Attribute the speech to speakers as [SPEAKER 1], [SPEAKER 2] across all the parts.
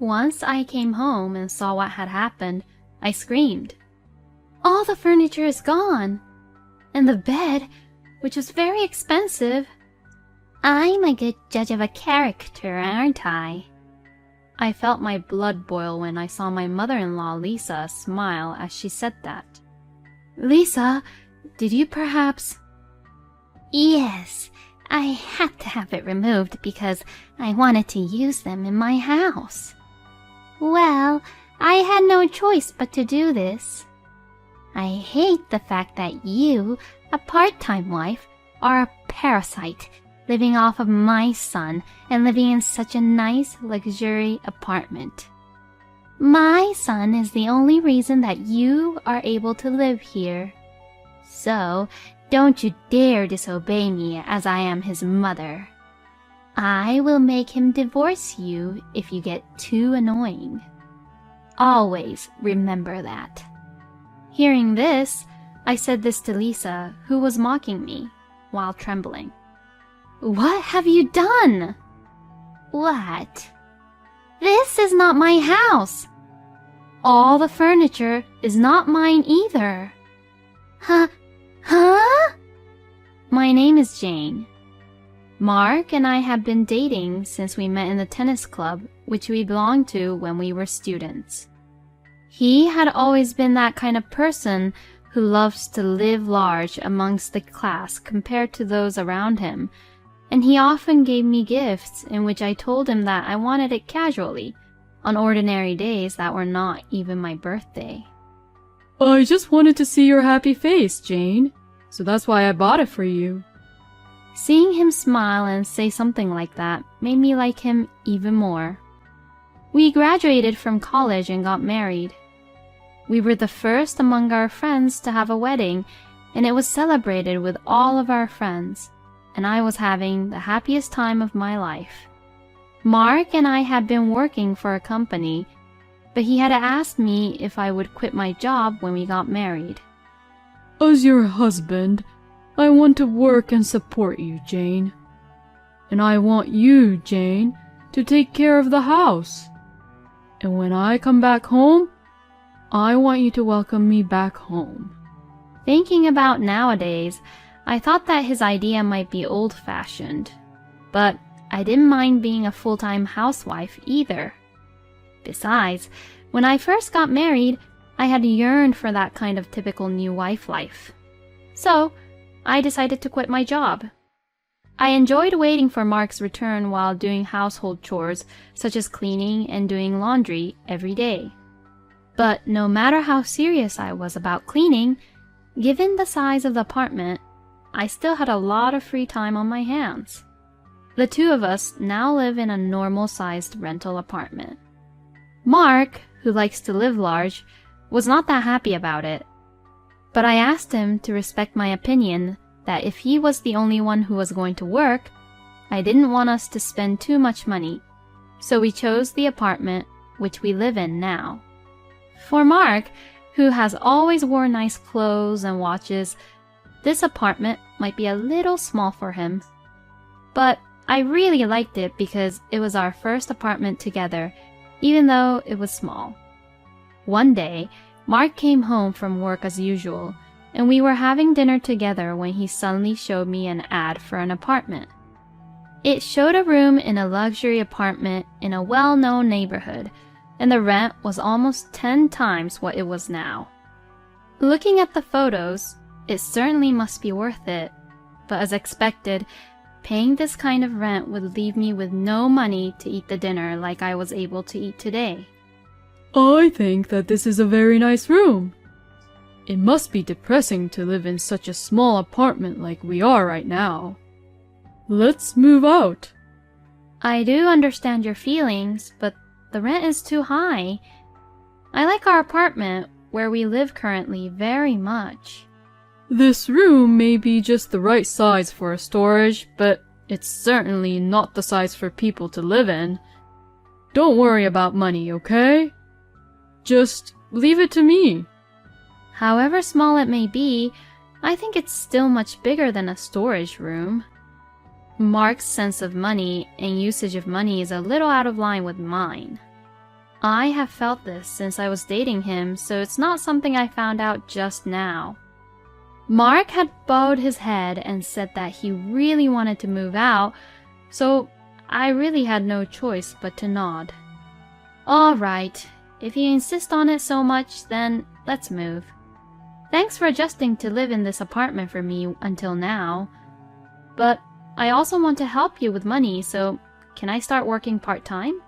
[SPEAKER 1] Once I came home and saw what had happened, I screamed. All the furniture is gone, and the bed, which was very expensive. I'm a good judge of a character, aren't I? I felt my blood boil when I saw my mother-in-law, Lisa, smile as she said that. Lisa, did you perhaps...
[SPEAKER 2] Yes, I had to have it removed because I wanted to use them in my house. Well, I had no choice but to do this. I hate the fact that you, a part-time wife, are a parasite, living off of my son and living in such a nice luxury apartment. My son is the only reason that you are able to live here. So, don't you dare disobey me as I am his mother. I will make him divorce you if you get too annoying. Always remember that. Hearing this, I said this to Lisa, who was mocking me, while trembling. What have you done? What? This is not my house. All the furniture is not mine either. Huh? My name is Jane. Mark and I have been dating since we met in the tennis club, which we belonged to when we were students. He had always been that kind of person who loves to live large amongst the class compared to those around him, and he often gave me gifts in which I told him that I wanted it casually, on ordinary days that were not even my birthday.
[SPEAKER 3] I just wanted to see your happy face, Jane, so that's why I bought it for you.
[SPEAKER 1] Seeing him smile and say something like that made me like him even more. We graduated from college and got married. We were the first among our friends to have a wedding, and it was celebrated with all of our friends, and I was having the happiest time of my life. Mark and I had been working for a company, but he had asked me if I would quit my job when we got married.
[SPEAKER 3] As your husband, I want to work and support you, Jane. And I want you, Jane, to take care of the house. And when I come back home, I want you to welcome me back home.
[SPEAKER 1] Thinking about nowadays, I thought that his idea might be old-fashioned, but I didn't mind being a full-time housewife either. Besides, when I first got married, I had yearned for that kind of typical new wife life. So, I decided to quit my job. I enjoyed waiting for Mark's return while doing household chores such as cleaning and doing laundry every day. But no matter how serious I was about cleaning, given the size of the apartment, I still had a lot of free time on my hands. The two of us now live in a normal-sized rental apartment. Mark, who likes to live large, was not that happy about it. But I asked him to respect my opinion that if he was the only one who was going to work, I didn't want us to spend too much money, so we chose the apartment which we live in now. For Mark, who has always worn nice clothes and watches, this apartment might be a little small for him. But I really liked it because it was our first apartment together, even though it was small. One day, Mark came home from work as usual, and we were having dinner together when he suddenly showed me an ad for an apartment. It showed a room in a luxury apartment in a well-known neighborhood, and the rent was almost 10 times what it was now. Looking at the photos, it certainly must be worth it, but as expected, paying this kind of rent would leave me with no money to eat the dinner like I was able to eat today.
[SPEAKER 3] I think that this is a very nice room. It must be depressing to live in such a small apartment like we are right now. Let's move out.
[SPEAKER 1] I do understand your feelings, but the rent is too high. I like our apartment, where we live currently, very much.
[SPEAKER 3] This room may be just the right size for a storage, but it's certainly not the size for people to live in. Don't worry about money, okay? Just leave it to me.
[SPEAKER 1] However small it may be, I think it's still much bigger than a storage room. Mark's sense of money and usage of money is a little out of line with mine. I have felt this since I was dating him, so it's not something I found out just now. Mark had bowed his head and said that he really wanted to move out, so I really had no choice but to nod. All right, if you insist on it so much, then let's move. Thanks for adjusting to live in this apartment for me until now. But I also want to help you with money, so can I start working part-time?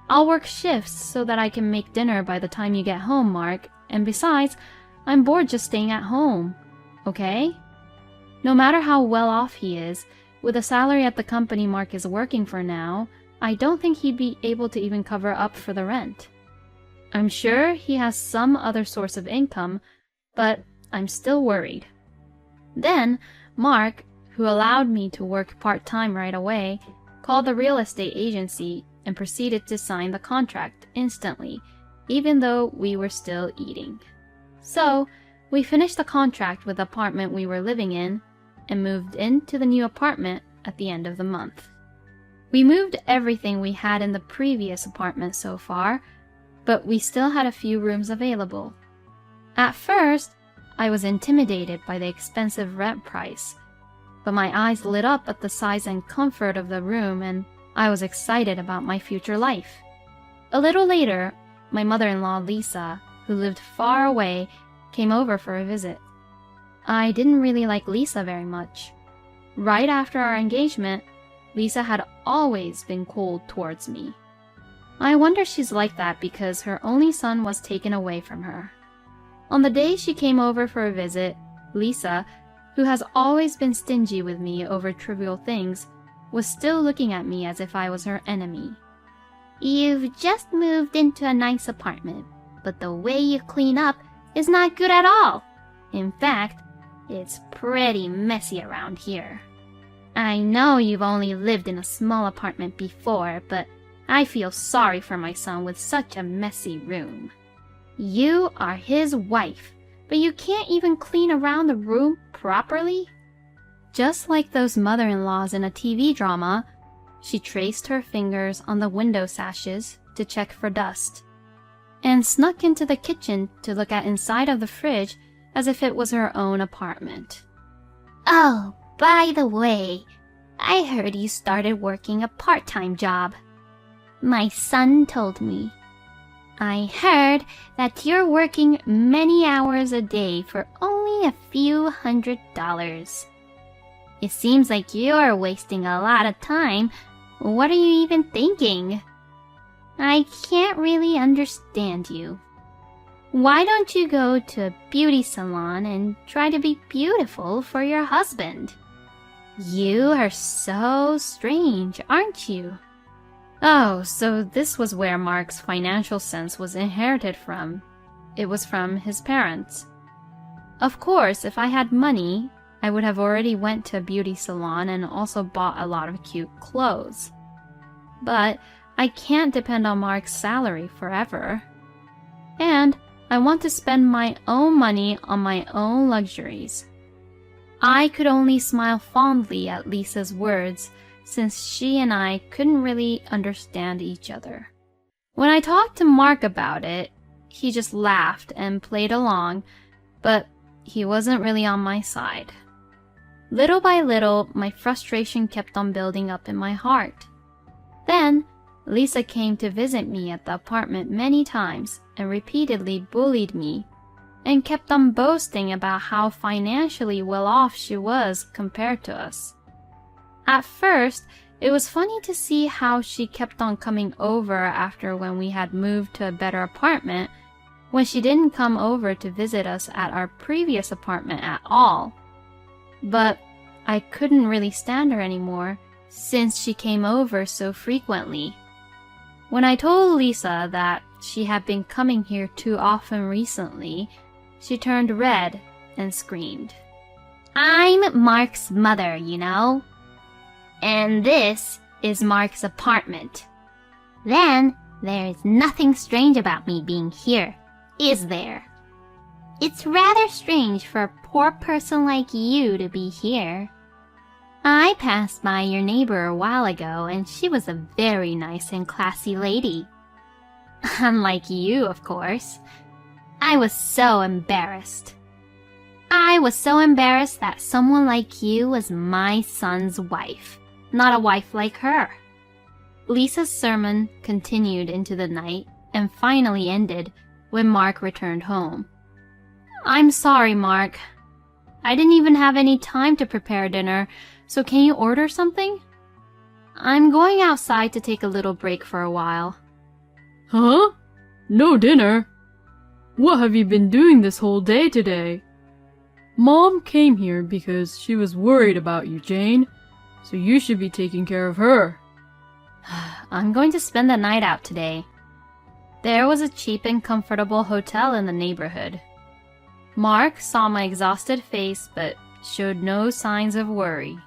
[SPEAKER 1] I'll work shifts so that I can make dinner by the time you get home, Mark, and besides, I'm bored just staying at home, okay? No matter how well off he is, with the salary at the company Mark is working for now, I don't think he'd be able to even cover up for the rent. I'm sure he has some other source of income, but I'm still worried. Then, Mark, who allowed me to work part-time right away, called the real estate agency and proceeded to sign the contract instantly, even though we were still eating. So, we finished the contract with the apartment we were living in and moved into the new apartment at the end of the month. We moved everything we had in the previous apartment so far, but we still had a few rooms available. At first, I was intimidated by the expensive rent price, but my eyes lit up at the size and comfort of the room, and I was excited about my future life. A little later, my mother-in-law Lisa, who lived far away, came over for a visit. I didn't really like Lisa very much. Right after our engagement, Lisa had always been cold towards me. I wonder she's like that because her only son was taken away from her. On the day she came over for a visit, Lisa, who has always been stingy with me over trivial things, was still looking at me as if I was her enemy.
[SPEAKER 2] You've just moved into a nice apartment, but the way you clean up is not good at all. In fact, it's pretty messy around here. I know you've only lived in a small apartment before, but I feel sorry for my son with such a messy room. You are his wife, but you can't even clean around the room properly?
[SPEAKER 1] Just like those mother-in-laws in a TV drama, she traced her fingers on the window sashes to check for dust, and snuck into the kitchen to look at inside of the fridge as if it was her own apartment.
[SPEAKER 2] Oh, by the way, I heard you started working a part-time job. My son told me. I heard that you're working many hours a day for only a few $100s. It seems like you're wasting a lot of time. What are you even thinking? I can't really understand you. Why don't you go to a beauty salon and try to be beautiful for your husband? You are so strange, aren't you?
[SPEAKER 1] Oh, so this was where Mark's financial sense was inherited from. It was from his parents. Of course, if I had money, I would have already went to a beauty salon and also bought a lot of cute clothes. But I can't depend on Mark's salary forever. And I want to spend my own money on my own luxuries. I could only smile fondly at Lisa's words, since she and I couldn't really understand each other. When I talked to Mark about it, he just laughed and played along, but he wasn't really on my side. Little by little, my frustration kept on building up in my heart. Then, Lisa came to visit me at the apartment many times and repeatedly bullied me, and kept on boasting about how financially well off she was compared to us. At first, it was funny to see how she kept on coming over after when we had moved to a better apartment, when she didn't come over to visit us at our previous apartment at all. But I couldn't really stand her anymore, since she came over so frequently. When I told Lisa that she had been coming here too often recently, she turned red and screamed.
[SPEAKER 2] I'm Mark's mother, you know. And this is Mark's apartment. Then, there is nothing strange about me being here, is there? It's rather strange for a poor person like you to be here. I passed by your neighbor a while ago, and she was a very nice and classy lady. Unlike you, of course. I was so embarrassed. I was so embarrassed that someone like you was my son's wife, not a wife like her. Lisa's sermon continued into the night and finally ended when Mark returned home. I'm sorry, Mark. I didn't even have any time to prepare dinner, so can you order something? I'm going outside to take a little break for a while.
[SPEAKER 3] Huh? No dinner? What have you been doing this whole day today? Mom came here because she was worried about you, Jane, so you should be taking care of her.
[SPEAKER 2] I'm going to spend the night out today. There was a cheap and comfortable hotel in the neighborhood. Mark saw my exhausted face but showed no signs of worry.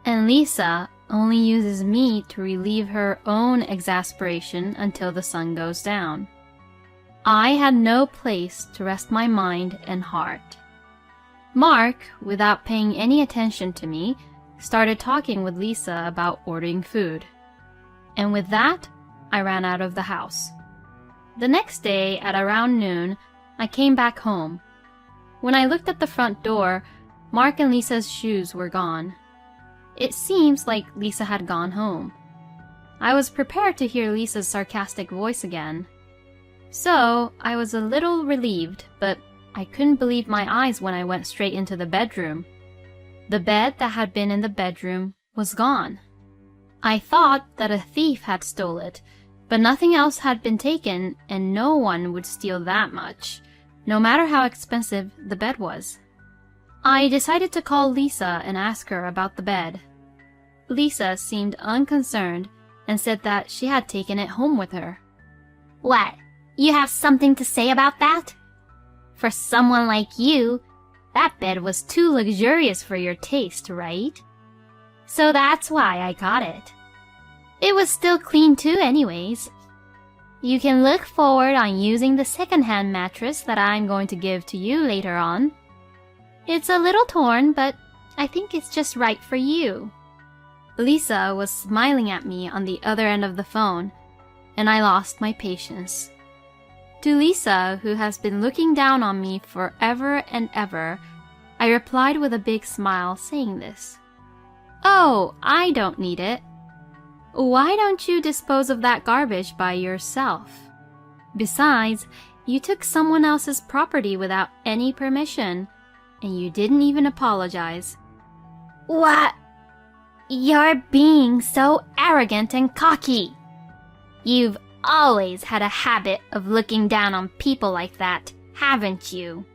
[SPEAKER 2] And Lisa only uses me to relieve her own exasperation until the sun goes down. I had no place to rest my mind and heart. Mark, without paying any attention to me, started talking with Lisa about ordering food. And with that, I ran out of the house. The next day, at around noon, I came back home. When I looked at the front door, Mark and Lisa's shoes were gone. It seems like Lisa had gone home. I was prepared to hear Lisa's sarcastic voice again. So, I was a little relieved, but I couldn't believe my eyes when I went straight into the bedroom. The bed that had been in the bedroom was gone. I thought that a thief had stole it, but nothing else had been taken and no one would steal that much, no matter how expensive the bed was. I decided to call Lisa and ask her about the bed. Lisa seemed unconcerned and said that she had taken it home with her.
[SPEAKER 1] What? You have something to say about that? For someone like you, that bed was too luxurious for your taste, right? So that's why I got it. It was still clean too anyways. You can look forward on using the second-hand mattress that I'm going to give to you later on. It's a little torn, but I think it's just right for you. Lisa was smiling at me on the other end of the phone, and I lost my patience. To Lisa, who has been looking down on me forever and ever, I replied with a big smile saying this. Oh, I don't need it. Why don't you dispose of that garbage by yourself? Besides, you took someone else's property without any permission, and you didn't even apologize. What? You're being so arrogant and cocky. You've always had a habit of looking down on people like that, haven't you?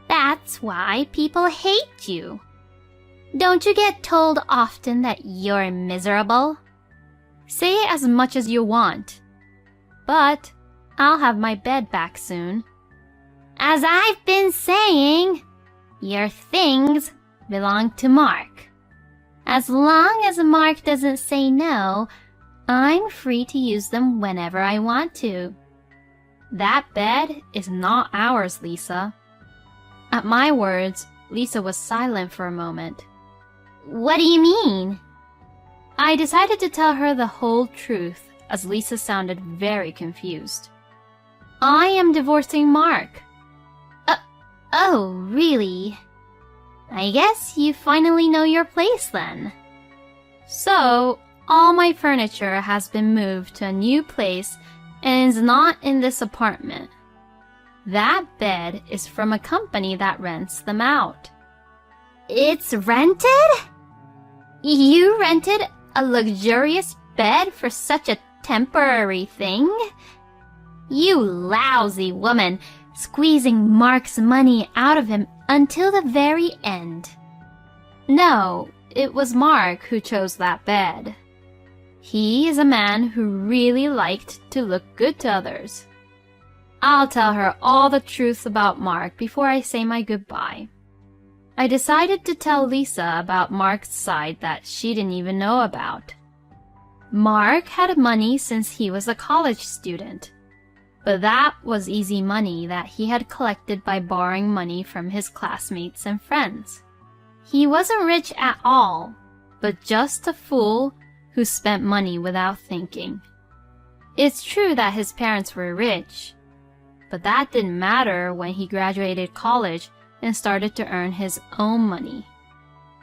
[SPEAKER 1] That's why people hate you. Don't you get told often that you're miserable?
[SPEAKER 2] Say as much as you want, but I'll have my bed back soon.
[SPEAKER 1] As I've been saying, your things belong to Mark. As long as Mark doesn't say no, I'm free to use them whenever I want to.
[SPEAKER 2] That bed is not ours, Lisa. At my words, Lisa was silent for a moment.
[SPEAKER 1] What do you mean?
[SPEAKER 2] I decided to tell her the whole truth, as Lisa sounded very confused. I am divorcing Mark.
[SPEAKER 1] Oh, really? I guess you finally know your place then.
[SPEAKER 2] So, all my furniture has been moved to a new place and is not in this apartment. That bed is from a company that rents them out.
[SPEAKER 1] It's rented? You rented a luxurious bed for such a temporary thing? You lousy woman, squeezing Mark's money out of him until the very end.
[SPEAKER 2] No, it was Mark who chose that bed. He is a man who really liked to look good to others. I'll tell her all the truth about Mark before I say my goodbye. I decided to tell Lisa about Mark's side that she didn't even know about. Mark had money since he was a college student, but that was easy money that he had collected by borrowing money from his classmates and friends. He wasn't rich at all, but just a fool who spent money without thinking.
[SPEAKER 1] It's true that his parents were rich, but that didn't matter when he graduated college and started to earn his own money.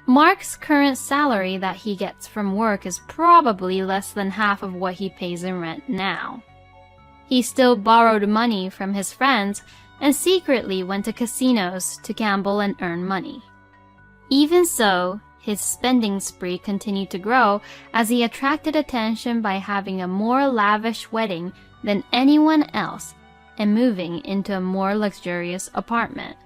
[SPEAKER 1] Mark's current salary that he gets from work is probably less than half of what he pays in rent now. He still borrowed money from his friends and secretly went to casinos to gamble and earn money. Even so, his spending spree continued to grow as he attracted attention by having a more lavish wedding than anyone else and moving into a more luxurious apartment.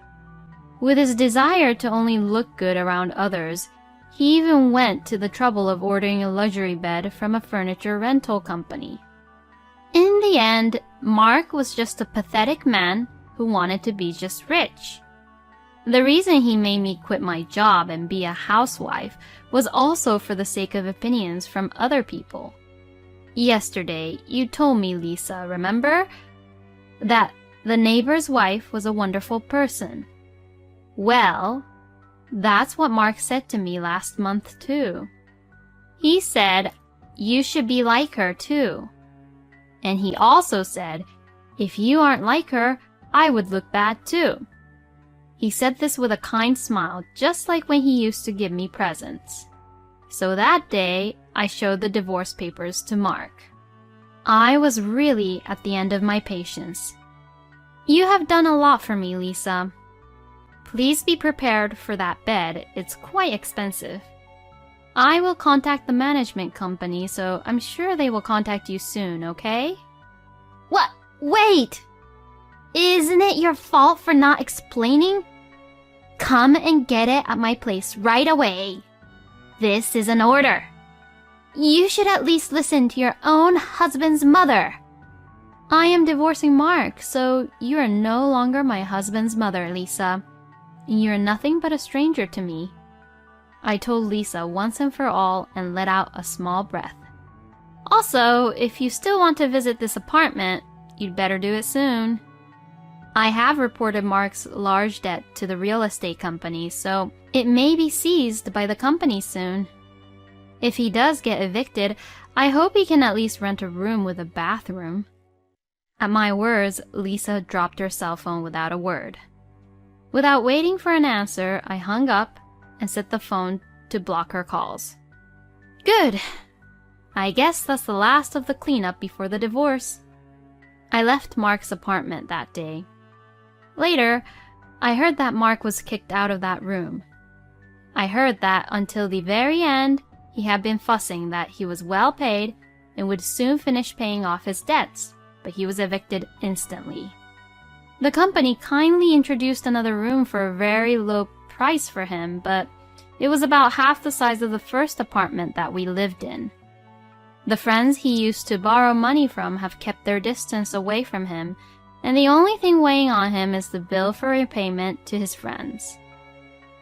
[SPEAKER 1] With his desire to only look good around others, he even went to the trouble of ordering a luxury bed from a furniture rental company. In the end, Mark was just a pathetic man who wanted to be just rich. The reason he made me quit my job and be a housewife was also for the sake of opinions from other people. Yesterday, you told me, Lisa, remember? That the neighbor's wife was a wonderful person. Well, that's what Mark said to me last month too. He said, you should be like her too. And he also said, if you aren't like her, I would look bad too. He said this with a kind smile, just like when he used to give me presents. So that day, I showed the divorce papers to Mark. I was really at the end of my patience. You have done a lot for me, Lisa. Please be prepared for that bed. It's quite expensive. I will contact the management company, so I'm sure they will contact you soon, okay?
[SPEAKER 2] What? Wait! Isn't it your fault for not explaining? Come and get it at my place right away. This is an order. You should at least listen to your own husband's mother.
[SPEAKER 1] I am divorcing Mark, so you are no longer my husband's mother, Lisa. You're nothing but a stranger to me. I told Lisa once and for all and let out a small breath. Also, if you still want to visit this apartment, you'd better do it soon. I have reported Mark's large debt to the real estate company, so it may be seized by the company soon. If he does get evicted, I hope he can at least rent a room with a bathroom. At my words, Lisa dropped her cell phone without a word. Without waiting for an answer, I hung up and set the phone to block her calls. Good. I guess that's the last of the cleanup before the divorce. I left Mark's apartment that day. Later, I heard that Mark was kicked out of that room. I heard that until the very end, he had been fussing that he was well paid and would soon finish paying off his debts, but he was evicted instantly. The company kindly introduced another room for a very low price for him, but it was about half the size of the first apartment that we lived in. The friends he used to borrow money from have kept their distance away from him, and the only thing weighing on him is the bill for repayment to his friends.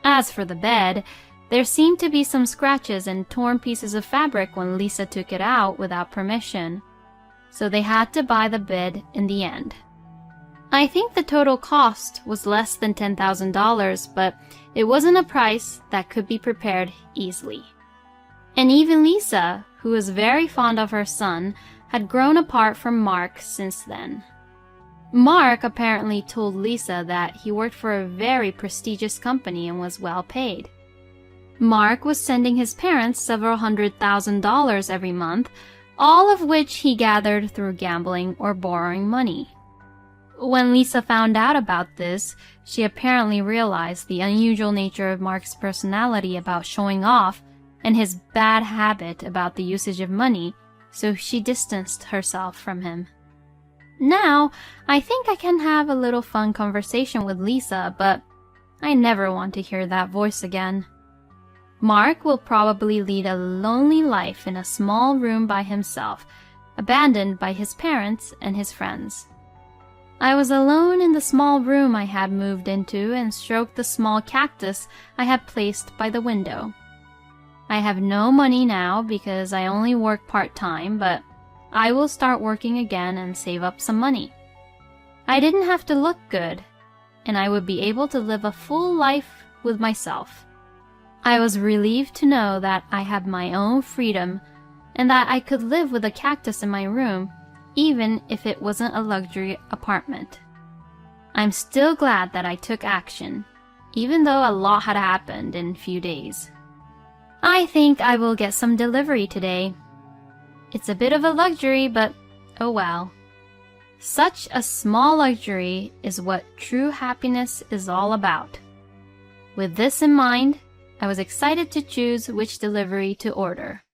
[SPEAKER 1] As for the bed, there seemed to be some scratches and torn pieces of fabric when Lisa took it out without permission, so they had to buy the bed in the end. I think the total cost was less than $10,000, but it wasn't a price that could be prepared easily. And even Lisa, who was very fond of her son, had grown apart from Mark since then. Mark apparently told Lisa that he worked for a very prestigious company and was well paid. Mark was sending his parents several $100,000 every month, all of which he gathered through gambling or borrowing money. When Lisa found out about this, she apparently realized the unusual nature of Mark's personality about showing off and his bad habit about the usage of money, so she distanced herself from him. Now, I think I can have a little fun conversation with Lisa, but I never want to hear that voice again. Mark will probably lead a lonely life in a small room by himself, abandoned by his parents and his friends. I was alone in the small room I had moved into and stroked the small cactus I had placed by the window. I have no money now because I only work part-time, but I will start working again and save up some money. I didn't have to look good, and I would be able to live a full life with myself. I was relieved to know that I had my own freedom and that I could live with a cactus in my room, even if it wasn't a luxury apartment. I'm still glad that I took action, even though a lot had happened in a few days. I think I will get some delivery today. It's a bit of a luxury, but oh well. Such a small luxury is what true happiness is all about. With this in mind, I was excited to choose which delivery to order.